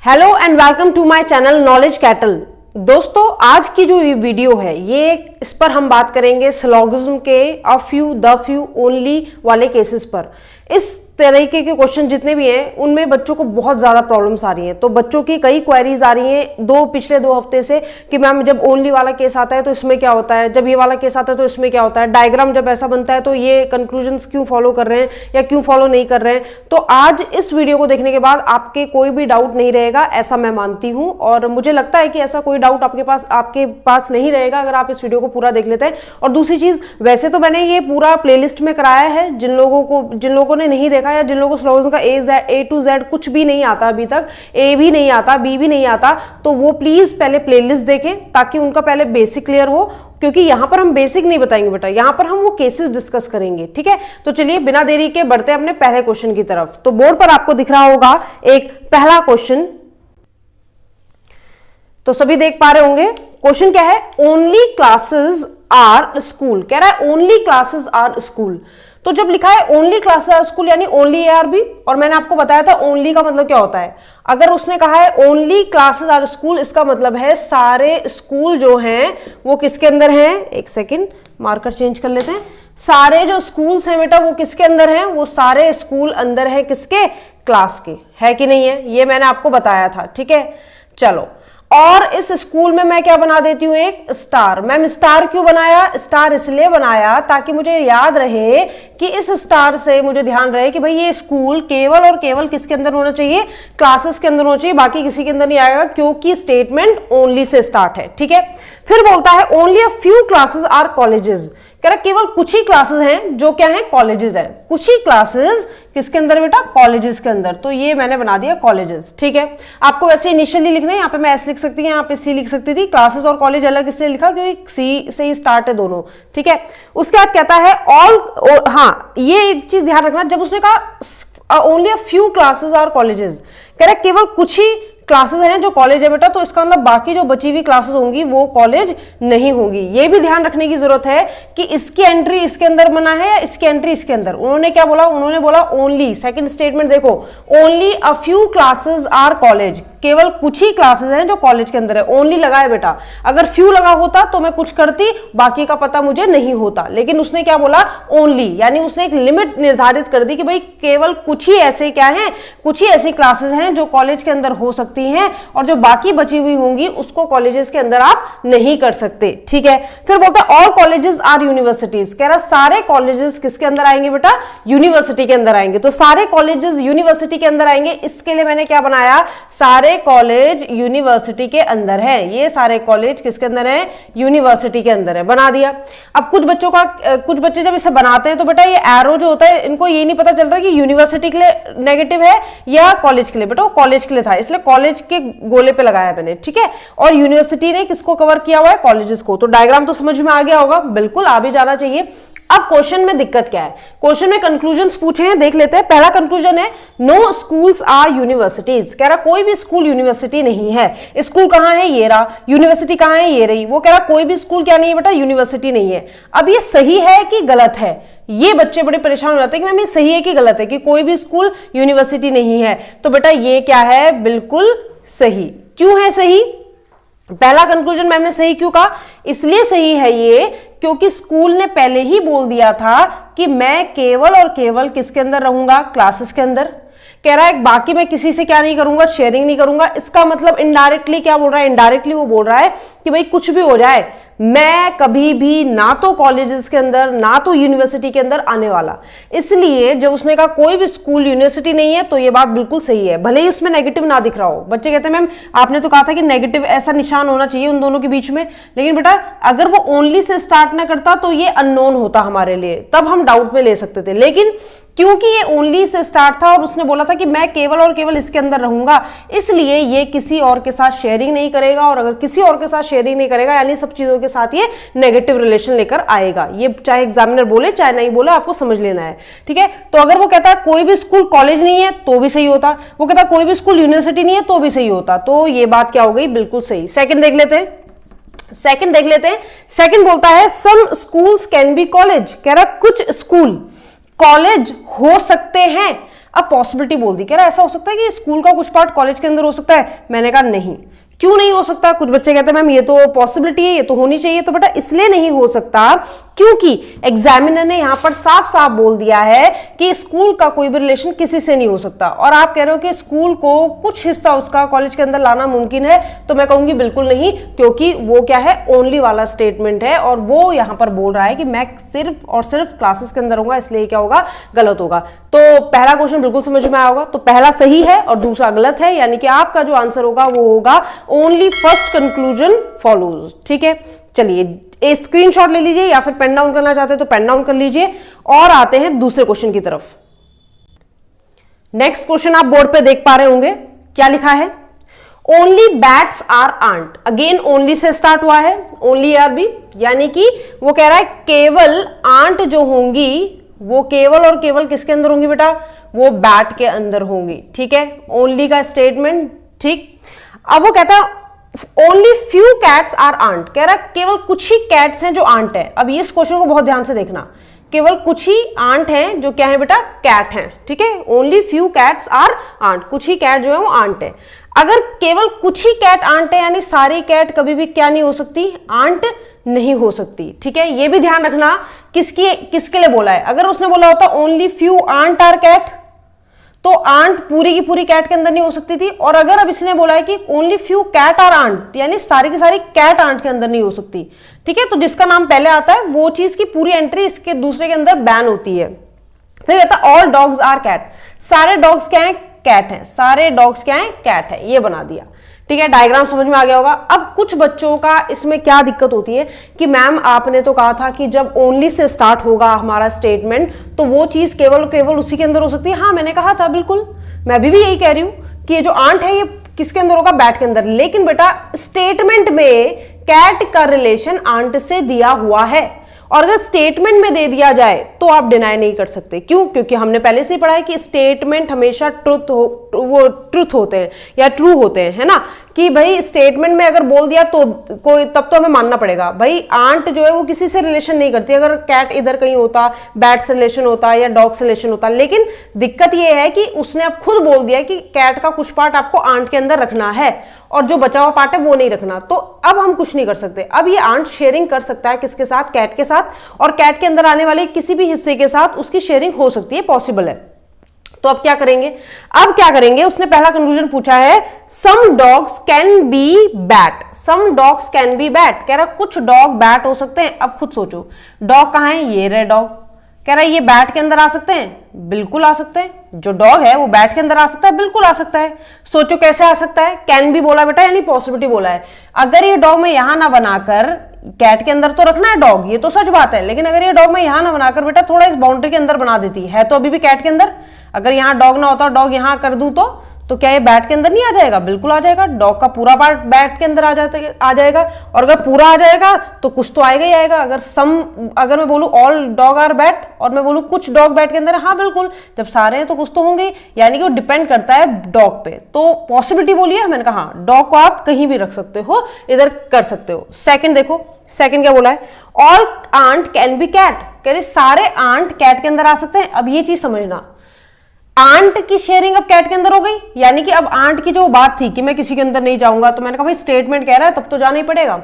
Hello and welcome to my channel knowledge cattle. दोस्तों, आज की जो वीडियो है इस पर हम बात करेंगे सिलोगिज्म के a few, the few, only वाले केसेस पर। इस तरीके के क्वेश्चन जितने भी हैं उनमें बच्चों को बहुत ज्यादा प्रॉब्लम्स आ रही हैं। तो बच्चों की कई क्वेरीज आ रही हैं पिछले 2 हफ्ते से कि मैम जब ओनली वाला केस आता है तो इसमें क्या होता है, जब ये वाला केस आता है तो इसमें क्या होता है, डायग्राम जब ऐसा बनता है तो ये कंक्लूजन्स क्यों फॉलो कर रहे हैं या क्यों फॉलो नहीं कर रहे हैं। तो आज इस वीडियो को देखने के बाद आपके कोई भी डाउट नहीं रहेगा, ऐसा मैं मानती हूँ। और मुझे लगता है कि ऐसा कोई डाउट आपके पास नहीं रहेगा अगर आप इस वीडियो को पूरा देख लेते हैं। और दूसरी चीज, वैसे तो मैंने ये पूरा प्लेलिस्ट में कराया है। जिन लोगों ने नहीं देखा या जिन लोगों को सिलोगिज्म का ए टू जेड कुछ भी नहीं आता, अभी तक ए भी नहीं आता, बी भी नहीं आता, तो वो प्लीज पहले प्लेलिस्ट देखें ताकि उनका पहले बेसिक क्लियर हो। क्योंकि यहां पर हम बेसिक नहीं बताएंगे बेटा, यहां पर हम वो केसेस डिस्कस करेंगे। ठीक है, तो चलिए बिना देरी के बढ़ते हैं अपने पहले क्वेश्चन की तरफ। तो बोर्ड पर आपको दिख रहा होगा एक पहला क्वेश्चन, तो सभी देख पा रहे होंगे। क्वेश्चन क्या है? Only classes are school. कह रहा है ओनली क्लासेस आर स्कूल। तो जब लिखा है ओनली क्लासेस आर स्कूल यानी ओनली ARB, और मैंने आपको बताया था ओनली का मतलब क्या होता है। अगर उसने कहा है ओनली क्लासेस आर स्कूल, इसका मतलब है सारे स्कूल जो हैं वो किसके अंदर हैं। एक सेकेंड, मार्कर चेंज कर लेते हैं। सारे जो स्कूल्स हैं बेटा वो किसके अंदर हैं, वो सारे स्कूल अंदर है किसके, क्लास के, है कि नहीं है। ये मैंने आपको बताया था। ठीक है, चलो। और इस स्कूल में मैं क्या बना देती हूं, एक स्टार। मैम स्टार क्यों बनाया? स्टार इसलिए बनाया ताकि मुझे याद रहे कि इस स्टार से मुझे ध्यान रहे कि भाई ये स्कूल केवल और केवल किसके अंदर होना चाहिए, क्लासेस के अंदर होना चाहिए, बाकी किसी के अंदर नहीं आएगा, क्योंकि स्टेटमेंट ओनली से स्टार्ट है। ठीक है, फिर बोलता है only a few classes are colleges. कह रहा केवल कुछ ही क्लासेस हैं जो क्या है, कॉलेजेस है। कुछ ही क्लासेस किसके अंदर बेटा, कॉलेजेस के अंदर। तो ये मैंने बना दिया कॉलेजेस। ठीक है, आपको वैसे इनिशियली लिखना है, यहाँ पे मैं एस लिख सकती थी, यहाँ पे सी लिख सकती थी। क्लासेस और कॉलेज अलग इसलिए लिखा क्योंकि सी से ही स्टार्ट है दोनों। ठीक है, उसके बाद कहता है ऑल, हाँ ये एक चीज ध्यान रखना, जब उसने कहा only a few classes are colleges, कह रहा केवल कुछ ही क्लासेस हैं जो कॉलेज है बेटा, तो इसका मतलब बाकी जो बची हुई क्लासेस होंगी वो कॉलेज नहीं होंगी। ये भी ध्यान रखने की जरूरत है कि इसकी एंट्री इसके अंदर बना है या इसकी एंट्री इसके अंदर। उन्होंने क्या बोला, उन्होंने बोला ओनली, सेकंड स्टेटमेंट देखो, only a few classes are college, केवल कुछ ही क्लासेस हैं जो कॉलेज के अंदर है। ओनली लगा है बेटा, अगर फ्यू लगा होता तो मैं कुछ करती, बाकी का पता मुझे नहीं होता। लेकिन उसने क्या बोला, ओनली, यानी उसने एक लिमिट निर्धारित कर दी कि भाई केवल कुछ ही ऐसे क्या है, कुछ ही ऐसी क्लासेस हैं जो कॉलेज के अंदर हो सकती हैं, और जो बाकी बची हुई होंगी उसको कॉलेजेस के अंदर आप नहीं कर सकते। ठीक है, फिर बोलता है ऑल कॉलेजेस आर यूनिवर्सिटीज। कह रहा सारे कॉलेजेस किसके अंदर आएंगे बेटा, यूनिवर्सिटी के अंदर आएंगे। तो सारे कॉलेजेस यूनिवर्सिटी के अंदर आएंगे, इसके लिए मैंने क्या बनाया, सारे कॉलेज यूनिवर्सिटी के अंदर है। ये सारे कॉलेज किसके अंदर है, यूनिवर्सिटी के अंदर है, बना दिया। अब कुछ बच्चे जब इसे बनाते हैं तो बेटा ये एरो जो होता है इनको ये नहीं पता चल रहा कि यूनिवर्सिटी के लिए नेगेटिव है या कॉलेज के लिए। बेटा वो कॉलेज के लिए था, इसलिए कॉलेज के गोले पे लगाया मैंने। ठीक है, और यूनिवर्सिटी ने किसको कवर किया हुआ है, कॉलेजेस को। तो डायग्राम तो समझ में आ गया होगा, बिल्कुल आ भी जाना चाहिए। अब क्वेश्चन में दिक्कत क्या है, क्वेश्चन में कंक्लूजन्स पूछे हैं, देख लेते हैं। पहला कंक्लूजन है नो स्कूल्स आर यूनिवर्सिटीज। कह रहा कोई भी स्कूल यूनिवर्सिटी नहीं है। स्कूल कहां है, ये रहा, यूनिवर्सिटी कहां है, ये रही। वो कह रहा कोई भी स्कूल क्या नहीं है बेटा, यूनिवर्सिटी नहीं है। अब ये सही है कि गलत है, ये बच्चे बड़े परेशान हो जाते हैं कि मैम ये सही है कि गलत है कि कोई भी स्कूल यूनिवर्सिटी नहीं है। तो बेटा ये क्या है, बिल्कुल सही। क्यों है सही? पहला कंक्लूजन मैम ने सही क्यों कहा, इसलिए सही है ये क्योंकि स्कूल ने पहले ही बोल दिया था कि मैं केवल और केवल किसके अंदर रहूंगा, क्लासेस के अंदर। कह रहा है बाकी मैं किसी से क्या नहीं करूंगा, शेयरिंग नहीं करूंगा। इसका मतलब इनडायरेक्टली क्या बोल रहा है, इनडायरेक्टली वो बोल रहा है कि भाई कुछ भी हो जाए मैं कभी भी ना तो कॉलेजेस के अंदर ना तो यूनिवर्सिटी के अंदर आने वाला। इसलिए जब उसने कहा कोई भी स्कूल यूनिवर्सिटी नहीं है तो ये बात बिल्कुल सही है, भले ही उसमें नेगेटिव ना दिख रहा हो। बच्चे कहते हैं मैम आपने तो कहा था कि नेगेटिव ऐसा निशान होना चाहिए उन दोनों के बीच में, लेकिन बेटा अगर वो ओनली से स्टार्ट ना करता तो ये अननोन होता हमारे लिए, तब हम डाउट में ले सकते थे। लेकिन क्योंकि ये ओनली से स्टार्ट था और उसने बोला था कि मैं केवल और केवल इसके अंदर रहूंगा, इसलिए ये किसी और के साथ शेयरिंग नहीं करेगा। और अगर किसी और के साथ शेयरिंग नहीं करेगा यानी सब चीजों के साथ ये नेगेटिव रिलेशन लेकर आएगा। ये चाहे एग्जामिनर बोले चाहे नहीं बोले, आपको समझ लेना है। ठीक है, तो अगर वो कहता है कोई भी स्कूल कॉलेज नहीं है तो भी सही होता, वो कहता है कोई भी स्कूल यूनिवर्सिटी नहीं है तो भी सही होता। तो ये बात क्या हो गई, बिल्कुल सही। सेकंड देख लेते हैं। सेकंड बोलता है some schools can be college. कह रहा कुछ स्कूल कॉलेज हो सकते हैं। अब पॉसिबिलिटी बोल दी, कह रहा ऐसा हो सकता है कि स्कूल का कुछ पार्ट कॉलेज के अंदर हो सकता है। मैंने कहा नहीं। क्यों नहीं हो सकता? कुछ बच्चे कहते हैं मैम ये तो पॉसिबिलिटी है, ये तो होनी चाहिए। तो बेटा इसलिए नहीं हो सकता क्योंकि एग्जामिनर ने यहां पर साफ साफ बोल दिया है कि स्कूल का कोई भी रिलेशन किसी से नहीं हो सकता। और आप कह रहे हो कि स्कूल को कुछ हिस्सा उसका कॉलेज के अंदर लाना मुमकिन है, तो मैं कहूंगी बिल्कुल नहीं, क्योंकि वो क्या है, ओनली वाला स्टेटमेंट है और वो यहां पर बोल रहा है कि मैं सिर्फ और सिर्फ क्लासेस के अंदर होगा, इसलिए क्या होगा, गलत होगा। तो पहला क्वेश्चन बिल्कुल समझ में आया होगा। तो पहला सही है और दूसरा गलत है, यानी कि आपका जो आंसर होगा वो होगा ओनली फर्स्ट कंक्लूजन फॉलोज। ठीक है, चलिए स्क्रीनशॉट ले लीजिए या फिर पेन डाउन करना चाहते हैं तो पेन डाउन कर लीजिए और आते हैं दूसरे क्वेश्चन की तरफ। नेक्स्ट क्वेश्चन आप बोर्ड पे देख पा रहे होंगे, क्या लिखा है, only bats are ant. Again only से स्टार्ट हुआ है, ओनली आर बी, यानी कि वो कह रहा है केवल आंट जो होंगी वो केवल और केवल किसके अंदर होंगी बेटा, वो बैट के अंदर होंगी। ठीक है, ओनली का स्टेटमेंट। ठीक, अब वो कहता है only few cats are ant, कह रहा है केवल कुछ ही कैट्स हैं जो आंट है। अब इस क्वेश्चन को बहुत ध्यान से देखना, केवल कुछ ही आंट हैं जो क्या है बेटा, कैट हैं। ठीक है, only few cats are ant, कुछ ही कैट जो है वो आंट है। अगर केवल कुछ ही कैट आंट है यानी सारी कैट कभी भी क्या नहीं हो सकती, आंट नहीं हो सकती। ठीक है, ये भी ध्यान रखना किसके लिए बोला है। अगर उसने बोला होता only few ant are cat, तो आंट पूरी की पूरी कैट के अंदर नहीं हो सकती थी। और अगर अब इसने बोला है कि only few cat are ant, यानी सारी की सारी कैट आंट के अंदर नहीं हो सकती। ठीक है, तो जिसका नाम पहले आता है वो चीज की पूरी एंट्री इसके दूसरे के अंदर बैन होती है। फिर कहता है ऑल डॉग्स आर कैट, सारे डॉग्स क्या है, कैट है, सारे डॉग्स क्या है, कैट है, ये बना दिया। ठीक है, डायग्राम समझ में आ गया होगा। अब कुछ बच्चों का इसमें क्या दिक्कत होती है कि मैम आपने तो कहा था कि जब ओनली से स्टार्ट होगा हमारा स्टेटमेंट तो वो चीज केवल केवल उसी के अंदर हो सकती है। हाँ मैंने कहा था, बिल्कुल मैं अभी भी यही कह रही हूं कि ये जो आंट है ये किसके अंदर होगा, बैट के अंदर। लेकिन बेटा स्टेटमेंट में कैट का रिलेशन आंट से दिया हुआ है और अगर स्टेटमेंट में दे दिया जाए तो आप डिनाई नहीं कर सकते। क्यों? क्योंकि हमने पहले से ही पढ़ा है कि स्टेटमेंट हमेशा ट्रुथ होते हैं या ट्रू होते हैं, है ना, कि भाई स्टेटमेंट में अगर बोल दिया तो कोई तब तो हमें मानना पड़ेगा। भाई आंट जो है वो किसी से रिलेशन नहीं करती, अगर कैट इधर कहीं होता, बैट से रिलेशन होता या डॉग से रिलेशन होता। लेकिन दिक्कत ये है कि उसने अब खुद बोल दिया कि कैट का कुछ पार्ट आपको आंट के अंदर रखना है और जो बचा हुआ पार्ट है वो नहीं रखना। तो अब हम कुछ नहीं कर सकते। अब ये आंट शेयरिंग कर सकता है किसके साथ, कैट के साथ, और कैट के अंदर आने वाले किसी भी हिस्से के साथ उसकी शेयरिंग हो सकती है, पॉसिबल है। तो अब क्या करेंगे, अब क्या करेंगे, उसने पहला कंक्लूजन पूछा है some dogs can be bat, some dogs can be bat, कह रहा कुछ डॉग बैट हो सकते हैं। अब खुद सोचो डॉग कहां है, ये रहे डॉग, कह रहा है ये बैट के अंदर आ सकते हैं, बिल्कुल आ सकते हैं। जो डॉग है वो बैट के अंदर आ सकता है, बिल्कुल आ सकता है। सोचो कैसे आ सकता है, कैन भी बोला बेटा यानी पॉसिबिलिटी बोला है। अगर ये डॉग में यहां ना बनाकर, कैट के अंदर तो रखना है डॉग, ये तो सच बात है, लेकिन अगर ये डॉग में यहां ना बनाकर बेटा थोड़ा इस बाउंड्री के अंदर बना देती है तो अभी भी कैट के अंदर, अगर यहां डॉग ना होता डॉग यहां कर दूं तो क्या ये बैट के अंदर नहीं आ जाएगा, बिल्कुल आ जाएगा। डॉग का पूरा पार्ट बैट के अंदर आ जाएगा और अगर पूरा आ जाएगा तो कुछ तो आएगा ही आएगा। अगर मैं बोलूं ऑल डॉग आर बैट और मैं बोलूं कुछ डॉग बैट के अंदर, हाँ बिल्कुल, जब सारे हैं तो कुछ तो होंगे, यानी कि वो डिपेंड करता है डॉग पे। तो पॉसिबिलिटी बोलिए, मैंने कहा डॉग को आप कहीं भी रख सकते हो, इधर कर सकते हो। सेकंड देखो, सेकंड क्या बोला है, all ant can be cat, कह रहे सारे आंट कैट के अंदर आ सकते हैं। अब ये चीज समझना, आंट की शेयरिंग अब कैट के अंदर हो गई, यानी कि अब आंट की जो बात थी कि मैं किसी के अंदर नहीं जाऊंगा, तो मैंने कहा भाई स्टेटमेंट कह रहा है तब तो जाना ही पड़ेगा।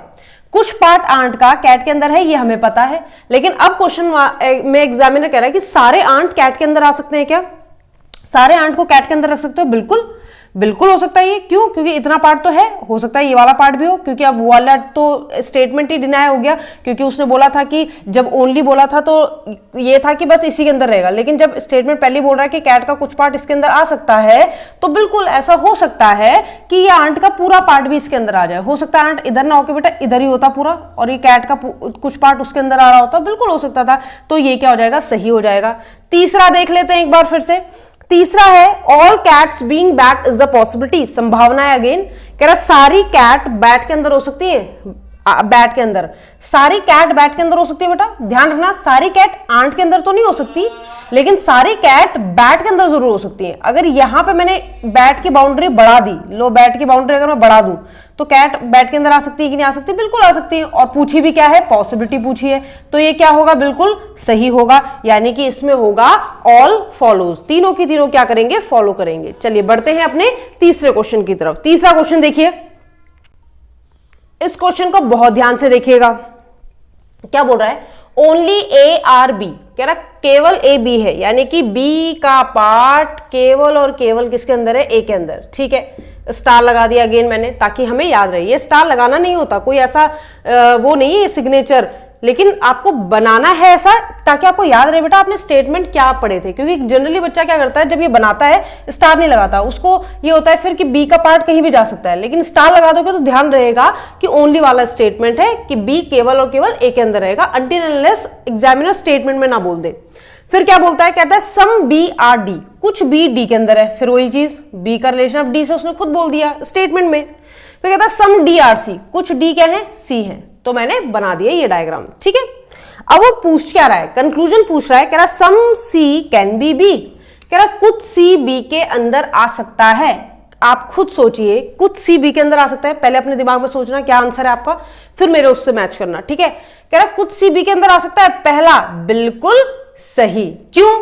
कुछ पार्ट आंट का कैट के अंदर है ये हमें पता है, लेकिन अब क्वेश्चन में एग्जामिनर कह रहा है कि सारे आंट कैट के अंदर आ सकते हैं क्या, सारे आंट को कैट के अंदर रख सकते हो, बिल्कुल बिल्कुल हो सकता है ये। क्यों? क्योंकि इतना पार्ट तो है, हो सकता है ये वाला पार्ट भी हो, क्योंकि अब वो वाला तो स्टेटमेंट ही डिनाई हो गया, क्योंकि उसने बोला था कि जब ओनली बोला था तो ये था कि बस इसी के अंदर रहेगा, लेकिन जब स्टेटमेंट पहले बोल रहा है कि कैट का कुछ पार्ट इसके अंदर आ सकता है, तो बिल्कुल ऐसा हो सकता है कि ये आंट का पूरा पार्ट भी इसके अंदर आ जाए। हो सकता है आंट इधर ना होकर बेटा इधर ही होता पूरा और ये कैट का कुछ पार्ट उसके अंदर आ रहा होता, बिल्कुल हो सकता था। तो ये क्या हो जाएगा, सही हो जाएगा। तीसरा देख लेते हैं एक बार फिर से, तीसरा है all cats being bat is a possibility, संभावना है। अगेन कह रहा सारी कैट बैट के अंदर हो सकती है, बैट के अंदर, सारी कैट बैट के अंदर हो सकती है बेटा, ध्यान रखना, सारी कैट आंट के अंदर तो नहीं हो सकती, लेकिन सारी कैट बैट के अंदर जरूर हो सकती है। अगर यहां पे मैंने बैट की बाउंड्री बढ़ा दी, लो बैट की बाउंड्री अगर मैं बढ़ा दूं तो कैट बैट के अंदर आ सकती है कि नहीं आ सकती? बिल्कुल आ सकती है। और पूछी भी क्या है? पॉसिबिलिटी पूछी है, तो ये क्या होगा? बिल्कुल सही होगा, यानी कि इसमें होगा ऑल फॉलोज, तीनों की तीनों क्या करेंगे? फॉलो करेंगे। चलिए बढ़ते हैं अपने तीसरे क्वेश्चन की तरफ। तीसरा क्वेश्चन देखिए, इस क्वेश्चन को बहुत ध्यान से देखिएगा। क्या बोल रहा है? ओनली ए आर बी, कह रहा केवल ए बी है, यानी कि बी का पार्ट केवल और केवल किसके अंदर है? ए के अंदर। ठीक है, स्टार लगा दिया अगेन मैंने, ताकि हमें याद रहे। ये स्टार लगाना नहीं होता, कोई ऐसा वो नहीं है सिग्नेचर, लेकिन आपको बनाना है ऐसा ताकि आपको याद रहे बेटा आपने स्टेटमेंट क्या पढ़े थे। क्योंकि जनरली बच्चा क्या करता है, जब ये बनाता है स्टार नहीं लगाता, उसको ये होता है फिर कि बी का पार्ट कहीं भी जा सकता है, लेकिन स्टार लगा दोगे तो ध्यान रहेगा कि ओनली वाला स्टेटमेंट है, कि बी केवल और केवल ए के अंदर रहेगा, अनटिल अनलेस एग्जामिनर स्टेटमेंट में ना बोल दे। फिर क्या बोलता है? कहता है सम बी आर डी, कुछ बी डी के अंदर है। फिर वही चीज, बी का रिलेशन ऑफ डी से उसने खुद बोल दिया स्टेटमेंट में। फिर कहता है सम डी आर सी, कुछ डी क्या है? सी है, तो मैंने बना दिया ये डायग्राम। ठीक है, अब वो पूछ क्या रहा है? कंक्लूजन पूछ रहा है, कह रहा सम सी कैन बी बी, कह रहा कुछ सी बी के अंदर आ सकता है। आप खुद सोचिए, कुछ सी बी के अंदर आ सकता है, पहले अपने दिमाग में सोचना क्या आंसर है आपका, फिर मेरे उससे मैच करना। ठीक है, कह रहा कुछ सी बी के अंदर आ सकता है, पहला बिल्कुल सही। क्यों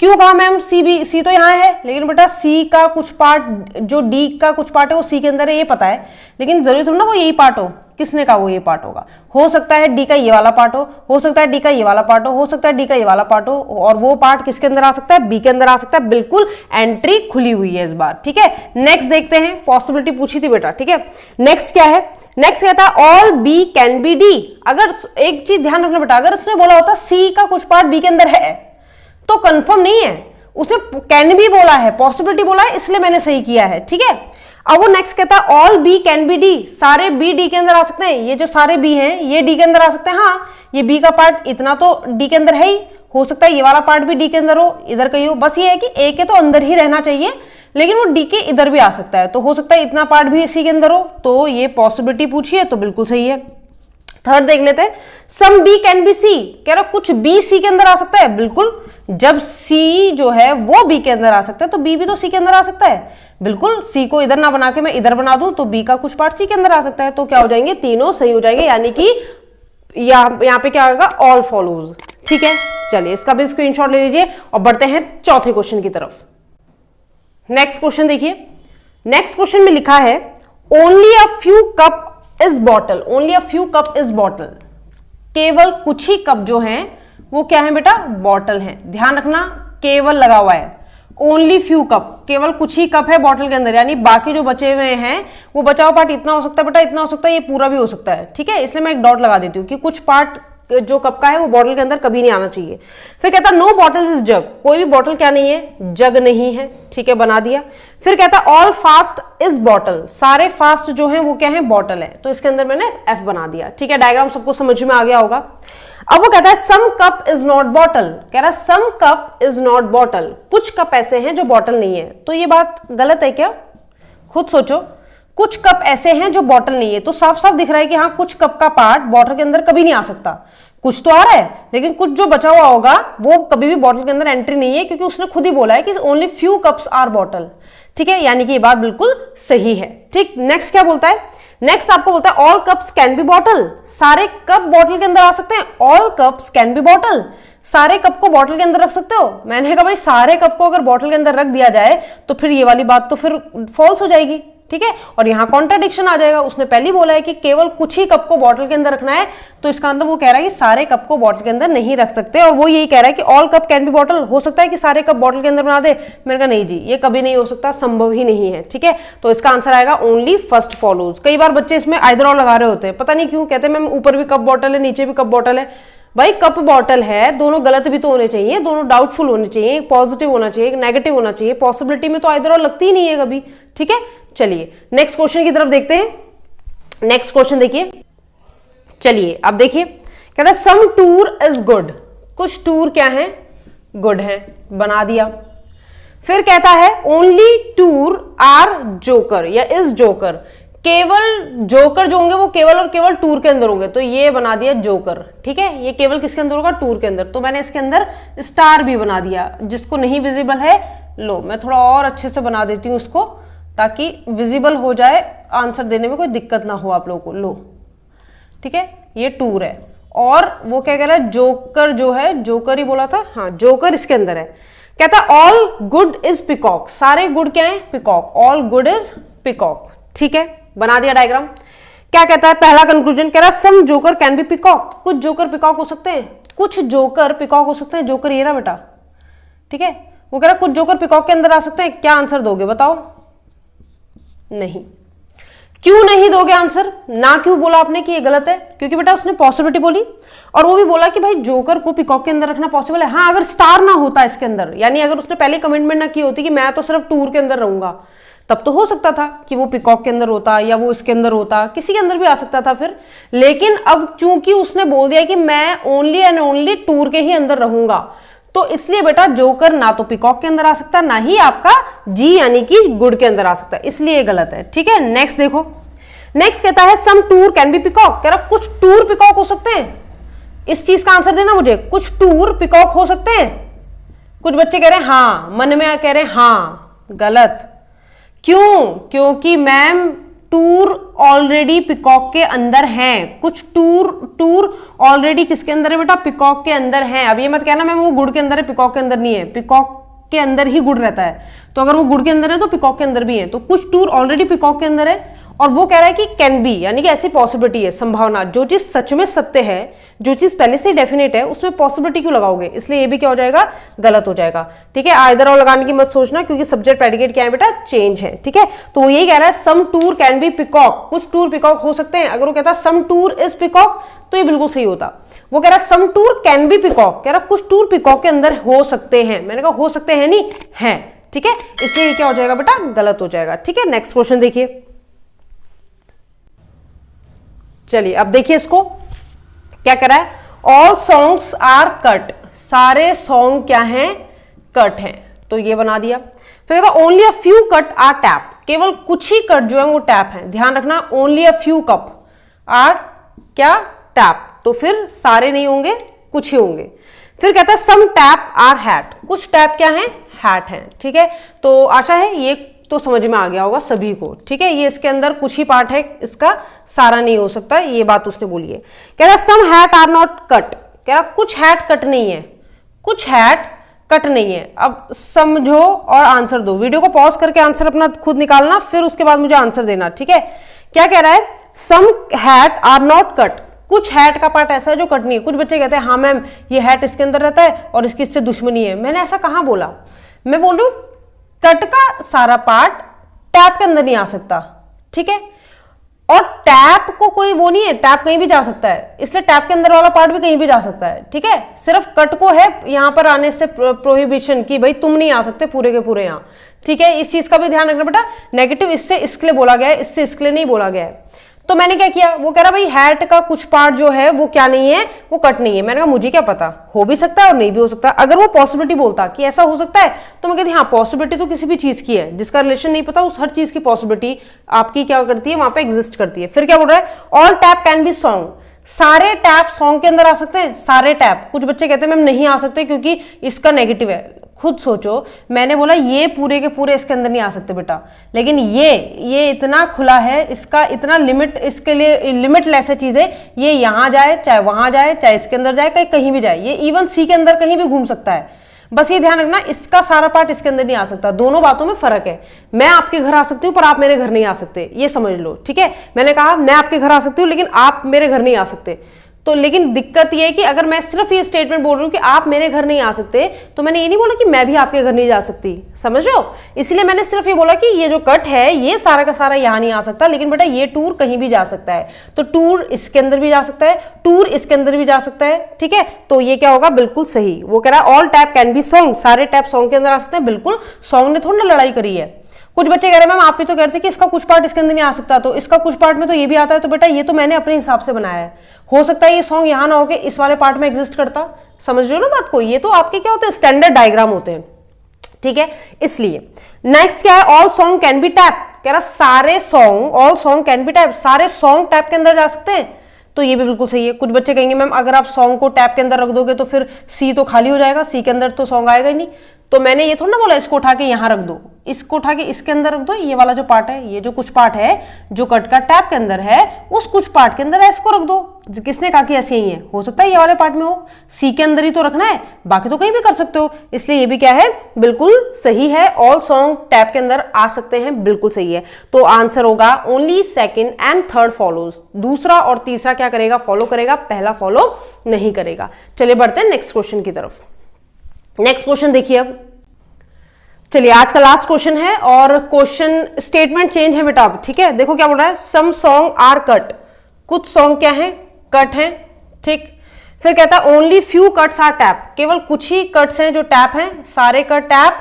क्यों कहा मैम? सी तो यहां है, लेकिन बेटा सी का कुछ पार्ट, जो डी का कुछ पार्ट है वो सी के अंदर है, ये पता है, लेकिन जरूरी थोड़ा ना वो यही पार्ट हो। किसने कहा वो ये पार्ट होगा? हो सकता है डी का ये वाला पार्ट हो सकता है डी का ये वाला पार्ट हो सकता है डी का ये वाला पार्ट हो, और वो पार्ट किसके अंदर आ सकता है? बी के अंदर आ सकता है। बिल्कुल एंट्री खुली हुई है इस बार। ठीक है, नेक्स्ट देखते हैं, पॉसिबिलिटी पूछी थी बेटा। ठीक है, नेक्स्ट क्या है? नेक्स्ट कहता है all B can B D. अगर एक चीज ध्यान रखना बेटा, अगर उसने बोला होता सी का कुछ पार्ट बी के अंदर है तो कंफर्म नहीं है, उसने कैन भी बोला है, पॉसिबिलिटी बोला है, इसलिए मैंने सही किया है। ठीक है, अब वो नेक्स्ट कहता है all B can B D, सारे बी डी के अंदर आ सकते हैं। ये जो सारे बी हैं ये डी के अंदर आ सकते हैं। हाँ, ये बी का पार्ट इतना तो डी के अंदर है ही, हो सकता है ये वाला पार्ट भी डी के अंदर हो, इधर कहीं हो, बस ये है कि ए के तो अंदर ही रहना चाहिए, लेकिन वो डी के इधर भी आ सकता है, तो हो सकता है इतना पार्ट भी इसी के अंदर हो, तो ये पॉसिबिलिटी पूछी है तो बिल्कुल सही है। थर्ड देख लेते हैं, some B can be C, कह रहा कुछ बी सी के अंदर आ सकता है। बिल्कुल, जब सी जो है वो बी के अंदर आ सकता है तो बी भी तो सी के अंदर आ सकता है। बिल्कुल, सी को इधर ना बना के मैं इधर बना दूं तो बी का कुछ पार्ट सी के अंदर आ सकता है, तो क्या हो जाएंगे? तीनों सही हो जाएंगे, यानी कि यहाँ पे क्या होगा? All follows. ठीक है, चलिए इसका भी स्क्रीनशॉट ले लीजिए और बढ़ते हैं चौथे क्वेश्चन की तरफ। नेक्स्ट क्वेश्चन देखिए, नेक्स्ट क्वेश्चन में लिखा है only a few cup is bottle, only a few cup is bottle, केवल कुछ ही कप जो हैं वो क्या है बेटा? बॉटल है। ध्यान रखना, केवल लगा हुआ है, ओनली फ्यू कप, केवल कुछ ही कप है बॉटल के अंदर, यानी बाकी जो बचे हुए हैं वो बचा हुआ पार्ट इतना हो सकता है बेटा, इतना हो सकता है, ये पूरा भी हो सकता है। ठीक है, इसलिए मैं एक डॉट लगा देती हूँ कि कुछ पार्ट जो कप का है वो बॉटल के अंदर कभी नहीं आना चाहिए। फिर कहता नो बॉटल इज जग, कोई भी बॉटल क्या नहीं है? जग नहीं है। ठीक है, बना दिया। फिर कहता ऑल फास्ट इज बॉटल, सारे फास्ट जो है वो क्या है? बॉटल है, तो इसके अंदर मैंने एफ बना दिया। ठीक है, डायग्राम सबको समझ में आ गया होगा। अब वो कहता है सम कप इज नॉट बॉटल, कह रहा सम कप इज नॉट बॉटल, कुछ कप ऐसे हैं जो बॉटल नहीं है। तो ये बात गलत है क्या? खुद सोचो, कुछ कप ऐसे हैं जो बॉटल नहीं है, तो साफ साफ दिख रहा है कि हाँ कुछ कप का पार्ट बॉटल के अंदर कभी नहीं आ सकता। कुछ तो आ रहा है, लेकिन कुछ जो बचा हुआ होगा वो कभी भी बॉटल के अंदर एंट्री नहीं है, क्योंकि उसने खुद ही बोला है कि only few cups are bottle. ठीक है, यानी कि ये बात बिल्कुल सही है। ठीक, नेक्स्ट क्या बोलता है? नेक्स्ट आपको बोलता है all cups can be bottle, सारे कप बॉटल के अंदर आ सकते हैं। All cups can be bottle, सारे कप को बॉटल के अंदर रख सकते हो। मैंने कहा भाई सारे कप को अगर बॉटल के अंदर रख दिया जाए तो फिर ये वाली बात तो फिर फॉल्स हो जाएगी। ठीक है, और यहां कॉन्ट्राडिक्शन आ जाएगा, उसने पहले बोला है कि केवल कुछ ही कप को बॉटल के अंदर रखना है, तो इसका अंदर वो कह रहा है कि सारे कप को बॉटल के अंदर नहीं रख सकते, और वो यही कह रहा है कि all cup can be bottle, हो सकता है कि सारे कप बॉटल के अंदर बना दे। मैंने कहा नहीं जी, ये कभी नहीं हो सकता, संभव ही नहीं है। ठीक है, तो इसका आंसर आएगा ओनली फर्स्ट फॉलोज। कई बार बच्चे इसमें आइदर और लगा रहे होते हैं, पता नहीं क्यों, कहते हैं मैम ऊपर भी कप बॉटल है नीचे भी कप बॉटल है। भाई कप बॉटल है, दोनों गलत भी तो होने चाहिए, दोनों डाउटफुल होने चाहिए, एक पॉजिटिव होना चाहिए, एक नेगेटिव होना चाहिए, पॉसिबिलिटी में तो आइदर और लगती ही नहीं है कभी। ठीक है, चलिए नेक्स्ट क्वेश्चन की तरफ देखते हैं। नेक्स्ट क्वेश्चन देखिए, चलिए अब देखिए, कहता है सम टूर इज गुड, कुछ टूर क्या है? गुड है, बना दिया। फिर कहता है ओनली टूर आर जोकर या इज जोकर, केवल जोकर जो होंगे वो केवल और केवल टूर के अंदर होंगे, तो ये बना दिया जोकर, ठीक है। ये केवल किसके अंदर होगा, टूर के अंदर, तो मैंने इसके अंदर स्टार भी बना दिया। जिसको नहीं विजिबल है, लो मैं थोड़ा और अच्छे से बना देती हूँ उसको, ताकि विजिबल हो जाए, आंसर देने में कोई दिक्कत ना हो आप लोगों को। लो ठीक है, ये टूर है। और वो क्या कह रहा है, जोकर जो है, जोकर ही बोला था, हाँ जोकर इसके अंदर है। कहता है ऑल गुड इज पिकॉक, सारे गुड क्या है, peacock, all good is peacock, ठीक है। बना दिया डायग्राम। क्या कहता है, पहला कंक्लूजन कह रहा है सम जोकर कैन बी पिकॉक, कुछ जोकर पिकॉक हो सकते हैं, कुछ जोकर पिकॉक हो सकते हैं। जोकर ये रहा बेटा, ठीक है। वो कह रहा है कुछ जोकर पिकॉक के अंदर आ सकते हैं। क्या आंसर दोगे बताओ, नहीं। क्यों नहीं दोगे आंसर, ना क्यों बोला आपने कि ये गलत है, क्योंकि बेटा उसने पॉसिबिलिटी बोली और वो भी बोला कि भाई जोकर को पिकॉक के अंदर रखना पॉसिबल है। हाँ अगर स्टार ना होता इसके अंदर, यानी अगर उसने पहले कमिटमेंट ना की होती कि मैं तो सिर्फ टूर के अंदर रहूंगा, तब तो हो सकता था कि वो पिकॉक के अंदर होता या वो इसके अंदर होता, किसी के अंदर भी आ सकता था फिर। लेकिन अब चूंकि उसने बोल दिया कि मैं ओनली एंड ओनली टूर के ही अंदर रहूंगा, तो इसलिए बेटा जोकर ना तो पिकॉक के अंदर आ सकता, ना ही आपका जी यानी कि गुड के अंदर आ सकता, इसलिए गलत है, ठीक है। नेक्स्ट देखो, नेक्स्ट कहता है सम टूर कैन बी पिकॉक, कह रहा कुछ टूर पिकॉक हो सकते हैं। इस चीज का आंसर देना मुझे, कुछ टूर पिकॉक हो सकते हैं। कुछ बच्चे कह रहे हैं हाँ, मन में कह रहे हैं हाँ, गलत। क्यों, क्योंकि मैम टूर ऑलरेडी पिकॉक के अंदर हैं। कुछ टूर ऑलरेडी किसके अंदर है बेटा, पिकॉक के अंदर है। अब ये मत कहना मैम वो गुड के अंदर है पिकॉक के अंदर नहीं है, पिकॉक के अंदर ही गुड रहता है, तो अगर वो गुड के अंदर है तो पिकॉक के अंदर भी है। तो कुछ टूर ऑलरेडी पिकॉक के अंदर है, और वो कह रहा है कि कैन बी, यानी कि ऐसी पॉसिबिलिटी है, संभावना। जो चीज सच में सत्य है, जो चीज पहले से ही डेफिनेट है, उसमें पॉसिबिलिटी क्यों लगाओगे, इसलिए ये भी क्या हो जाएगा, गलत हो जाएगा, ठीक है। आइदर और लगाने की मत सोचना, क्योंकि सब्जेक्ट प्रेडिकेट क्या है बेटा, चेंज है, ठीक है। तो वो यही कह रहा है सम टूर कैन बी पिकॉक, कुछ टूर पिकॉक हो सकते हैं। अगर वो कहता सम टूर इज पिकॉक, तो ये बिल्कुल सही होता। वो कह रहा सम टूर कैन बी पिकॉक, कह रहा कुछ टूर पिकॉक के अंदर हो सकते हैं। मैंने कहा हो सकते हैं, नहीं है, ठीक है, इसलिए क्या हो जाएगा बेटा, गलत हो जाएगा, ठीक है। नेक्स्ट क्वेश्चन देखिए, चलिए अब देखिए इसको क्या कह रहा है, ऑल सॉन्ग्स आर कट, सारे सॉन्ग क्या हैं, कट हैं, तो ये बना दिया। फिर कहता only a few cut are tap, केवल कुछ ही कट जो है वो टैप है। ध्यान रखना, only a few cup are क्या, टैप, तो फिर सारे नहीं होंगे, कुछ ही होंगे। फिर कहता है सम टैप आर हैट, कुछ टैप क्या है, हैट है, ठीक है। तो आशा है ये तो समझ में आ गया होगा सभी को, ठीक है। ये इसके अंदर कुछ ही पार्ट है, इसका सारा नहीं हो सकता, ये बात उसने बोली है। कह रहा सम हैट आर नॉट कट, कह रहा कुछ हैट कट नहीं है, कुछ हैट कट नहीं है। अब समझो और आंसर दो, वीडियो को पॉज करके आंसर अपना खुद निकालना, फिर उसके बाद मुझे आंसर देना, ठीक है। क्या कह रहा है, सम हैट आर नॉट कट, कुछ हैट का पार्ट ऐसा है जो कट नहीं है। कुछ बच्चे कहते हैं हाँ मैम ये हैट इसके अंदर रहता है और इसकी इससे दुश्मनी है। मैंने ऐसा कहाँ बोला, मैं बोल रही हूँ कट का सारा पार्ट टैप के अंदर नहीं आ सकता, ठीक है। और टैप को कोई वो नहीं है, टैप कहीं भी जा सकता है, इसलिए टैप के अंदर वाला पार्ट भी कहीं भी जा सकता है, ठीक है। सिर्फ कट को है यहां पर आने से प्रोहिबिशन की, भाई तुम नहीं आ सकते पूरे के पूरे यहां, ठीक है। इस चीज का भी ध्यान रखना बेटा, नेगेटिव इससे इसके लिए बोला गया है, इससे इसके लिए नहीं बोला गया है। तो मैंने क्या किया, वो कह रहा भाई हैट का कुछ पार्ट जो है वो क्या नहीं है, वो कट नहीं है। मैंने कहा मुझे क्या पता, हो भी सकता है और नहीं भी हो सकता। अगर वो पॉसिबिलिटी बोलता कि ऐसा हो सकता है, तो मैं कहती हाँ पॉसिबिलिटी तो किसी भी चीज की है, जिसका रिलेशन नहीं पता उस हर चीज की पॉसिबिलिटी आपकी क्या करती है, वहां पे एग्जिस्ट करती है। फिर क्या बोल रहा है, all tap can be song, सारे टैप सॉन्ग के अंदर आ सकते हैं, सारे टैप। कुछ बच्चे कहते हैं मैम नहीं आ सकते क्योंकि इसका नेगेटिव है। खुद सोचो, मैंने बोला ये पूरे के पूरे इसके अंदर नहीं आ सकते बेटा, लेकिन ये इतना खुला है, इसका इतना लिमिट, इसके लिए लिमिटलेस है चीजें, ये यहां जाए चाहे वहां जाए चाहे इसके अंदर जाए कहीं भी जाए, ये इवन सी के अंदर कहीं भी घूम सकता है। बस ये ध्यान रखना, इसका सारा पार्ट इसके अंदर नहीं आ सकता। दोनों बातों में फर्क है, मैं आपके घर आ सकती हूँ पर आप मेरे घर नहीं आ सकते, ये समझ लो, ठीक है। मैंने कहा मैं आपके घर आ सकती हूँ लेकिन आप मेरे घर नहीं आ सकते। तो लेकिन दिक्कत ये है कि अगर मैं सिर्फ ये स्टेटमेंट बोल रही हूँ कि आप मेरे घर नहीं आ सकते, तो मैंने ये नहीं बोला कि मैं भी आपके घर नहीं जा सकती, समझ रहे हो। इसलिए मैंने सिर्फ ये बोला कि ये जो कट है ये सारा का सारा यहाँ नहीं आ सकता, लेकिन बेटा ये टूर कहीं भी जा सकता है। तो टूर इसके अंदर भी जा सकता है, टूर इसके अंदर भी जा सकता है, ठीक है। तो ये क्या होगा, बिल्कुल सही। वो कह रहा है all tap can be song, सारे टैप सॉन्ग के अंदर आ सकते हैं। बिल्कुल, सॉन्ग ने थोड़ी ना लड़ाई करी है। कुछ बच्चे कह रहे हैं मैम आप भी तो कह रहे थे कि इसका कुछ पार्ट इसके अंदर नहीं आ सकता, तो इसका कुछ पार्ट में तो ये भी आता है। तो बेटा ये तो मैंने अपने हिसाब से बनाया है, हो सकता है ये सॉन्ग यहाँ ना होके इस वाले पार्ट में एग्जिस्ट करता। समझ रहे हो ना बात को, ये तो आपके क्या होते हैं, स्टैंडर्ड डायग्राम होते हैं, ठीक है। इसलिए नेक्स्ट क्या है, all song can be tap, कह रहा सारे song, all song can be tap, सारे सॉन्ग टैप के अंदर जा सकते हैं, तो ये भी बिल्कुल सही है। कुछ बच्चे कहेंगे मैम अगर आप सॉन्ग को टैप के अंदर रख दोगे तो फिर सी तो खाली हो जाएगा, सी के अंदर तो सॉन्ग आएगा ही नहीं। तो मैंने ये थोड़ा ना बोला इसको उठा के यहां रख दो, इसको उठा के इसके अंदर रख दो, ये वाला जो पार्ट है, ये जो कुछ पार्ट है जो कट का टैप के अंदर है, उस कुछ पार्ट के अंदर इसको रख दो। किसने कहा कि ऐसे ही है, हो सकता है ये वाले पार्ट में हो, सी के अंदर ही तो रखना है, बाकी तो कहीं भी कर सकते हो। इसलिए ये भी क्या है, बिल्कुल सही है। ऑल सॉन्ग टैप के अंदर आ सकते हैं, बिल्कुल सही है। तो आंसर होगा only second and third follows. दूसरा और तीसरा क्या करेगा, फॉलो करेगा, पहला फॉलो नहीं करेगा। चलिए बढ़ते हैं नेक्स्ट क्वेश्चन की तरफ। नेक्स्ट क्वेश्चन देखिए अब, चलिए आज का लास्ट क्वेश्चन है और क्वेश्चन स्टेटमेंट चेंज है बेटा अब, ठीक है। देखो क्या बोल रहा है, सम सॉन्ग आर कट, कुछ सॉन्ग क्या है, कट है, ठीक। फिर कहता है only few cuts are tap, केवल कुछ ही कट्स हैं जो टैप हैं, सारे कट टैप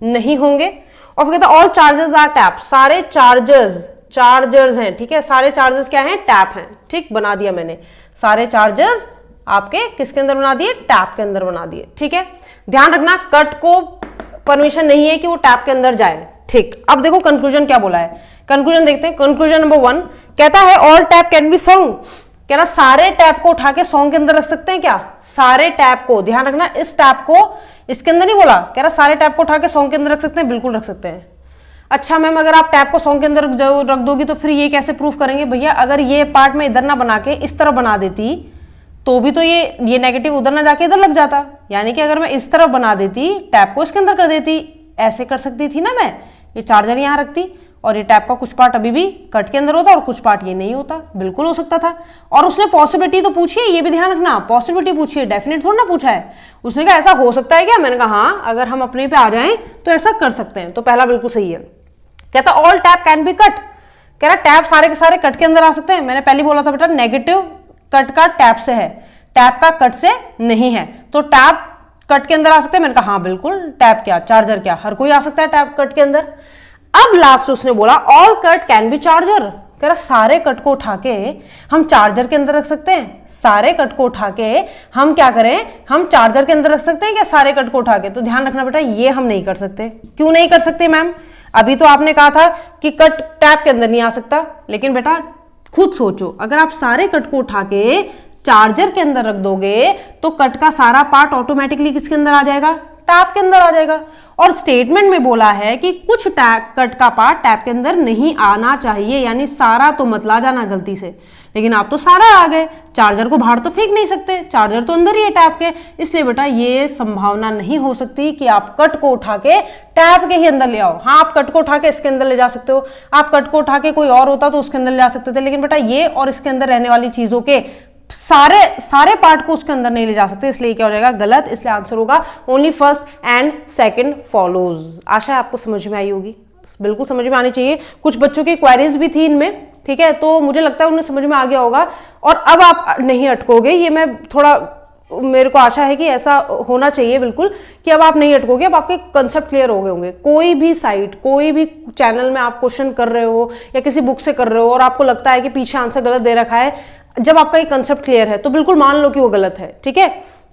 नहीं होंगे। और फिर कहता है ऑल चार्जर्स आर टैप, सारे चार्जर्स हैं, ठीक है, सारे चार्जर्स क्या हैं, टैप हैं, ठीक, बना दिया मैंने। सारे चार्जर्स आपके किसके अंदर बना दिए, टैप के अंदर बना दिए, ठीक है। ध्यान रखना कट को परमिशन नहीं है कि वो टैप के अंदर जाए, ठीक। अब देखो कंक्लूजन क्या बोला है, कंक्लूजन देखते हैं। कंक्लूजन नंबर 1 कहता है all tap can be song, कह रहा सारे टैप को उठा के सॉन्ग के अंदर रख सकते हैं क्या, सारे टैप को, ध्यान रखना इस टैप को इसके अंदर नहीं बोला, कह रहा सारे टैप को उठा के सॉन्ग के अंदर रख सकते हैं, बिल्कुल रख सकते हैं। अच्छा मैम अगर आप टैप को सॉन्ग के अंदर रख दोगी तो फिर ये कैसे प्रूफ करेंगे, भैया अगर ये पार्ट में इधर ना बना के इस तरफ बना देती तो भी तो ये नेगेटिव उधर ना जाके इधर लग जाता, यानी कि अगर मैं इस तरफ बना देती, टैप को इसके अंदर कर देती, ऐसे कर सकती थी ना मैं, ये चार्जर यहां रखती और ये टैप का कुछ पार्ट अभी भी कट के अंदर होता और कुछ पार्ट ये नहीं होता, बिल्कुल हो सकता था। और उसने पॉसिबिलिटी तो पूछी है, ये भी ध्यान रखना, पॉसिबिलिटी पूछी है, डेफिनेट थोड़ा ना पूछा है। उसने कहा ऐसा हो सकता है क्या, मैंने कहा हाँ अगर हम अपने पे आ जाएं तो ऐसा कर सकते हैं, तो पहला बिल्कुल सही है। कहता all tap can be cut, कह रहा टैप सारे के सारे कट के अंदर आ सकते हैं, मैंने पहले बोला था बेटा नेगेटिव कट का टैप से है, टैप का कट से नहीं है, तो टैप कट के अंदर आ सकते हैं, मैंने कहा हाँ बिल्कुल, टैप क्या चार्जर क्या हर कोई आ सकता है टैप कट के अंदर। अब लास्ट उसने बोला all cut can be charger, कह रहा सारे कट को उठा के हम चार्जर के अंदर रख सकते हैं, सारे कट को उठा के हम क्या करें, हम चार्जर के अंदर रख सकते हैं क्या सारे कट को उठा के। तो ध्यान रखना बेटा ये हम नहीं कर सकते। क्यों नहीं कर सकते मैम, अभी तो आपने कहा था कि कट टैप के अंदर नहीं आ सकता, लेकिन बेटा खुद सोचो अगर आप सारे कट को उठा के चार्जर के अंदर रख दोगे तो कट का सारा पार्ट ऑटोमेटिकली किसके अंदर आ जाएगा, टैप के अंदर आ जाएगा। और स्टेटमेंट में बोला है कि कुछ कट का पार्ट टैप के अंदर नहीं आना चाहिए, यानी सारा तो मत ला जाना गलती से, लेकिन आप तो सारा आ गए, चार्जर को बाहर तो फेंक नहीं सकते, चार्जर तो अंदर ही है टैप के, इसलिए बेटा ये संभावना नहीं हो सकती कि आप कट को उठा के टैप के ही अंदर ले आओ। हाँ आप कट को उठा के इसके अंदर ले जा सकते हो, आप कट को उठा के कोई और होता तो उसके अंदर ले जा सकते थे, लेकिन बेटा ये और इसके अंदर रहने वाली चीजों के सारे पार्ट को उसके अंदर नहीं ले जा सकते, इसलिए क्या हो जाएगा गलत। इसलिए आंसर होगा only first and second follows. आशा है आपको समझ में आई होगी, बिल्कुल समझ में आनी चाहिए। कुछ बच्चों की क्वेरीज भी थी इनमें, ठीक है, तो मुझे लगता है उन्हें समझ में आ गया होगा और अब आप नहीं अटकोगे, ये मैं थोड़ा मेरे को आशा है कि ऐसा होना चाहिए बिल्कुल कि अब आप नहीं अटकोगे, अब आपके कंसेप्ट क्लियर हो गए होंगे। कोई भी साइट कोई भी चैनल में आप क्वेश्चन कर रहे हो या किसी बुक से कर रहे हो और आपको लगता है कि पीछे आंसर गलत दे रखा है, जब आपका ये कंसेप्ट क्लियर है तो बिल्कुल मान लो कि वो गलत है, ठीक है।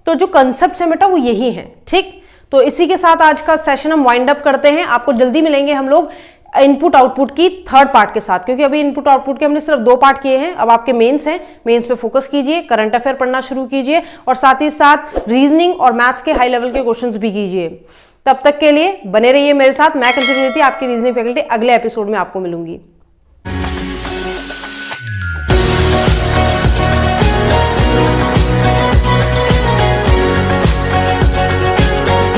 तो जो कंसेप्ट है बेटा वो यही है, ठीक। तो इसी के साथ आज का सेशन हम वाइंड अप करते हैं। आपको जल्दी मिलेंगे हम लोग इनपुट आउटपुट की थर्ड पार्ट के साथ, क्योंकि अभी इनपुट आउटपुट के हमने सिर्फ 2 पार्ट किए हैं। अब आपके मेंस हैं, मेंस पे फोकस कीजिए, करंट अफेयर पढ़ना शुरू कीजिए और साथ ही साथ रीजनिंग और मैथ्स के हाई लेवल के क्वेश्चंस भी कीजिए। तब तक के लिए बने रहिए मेरे साथ। मैं कंटिन्यू आपकी रीजनिंग फैकल्टी अगले एपिसोड में आपको मिलूंगी।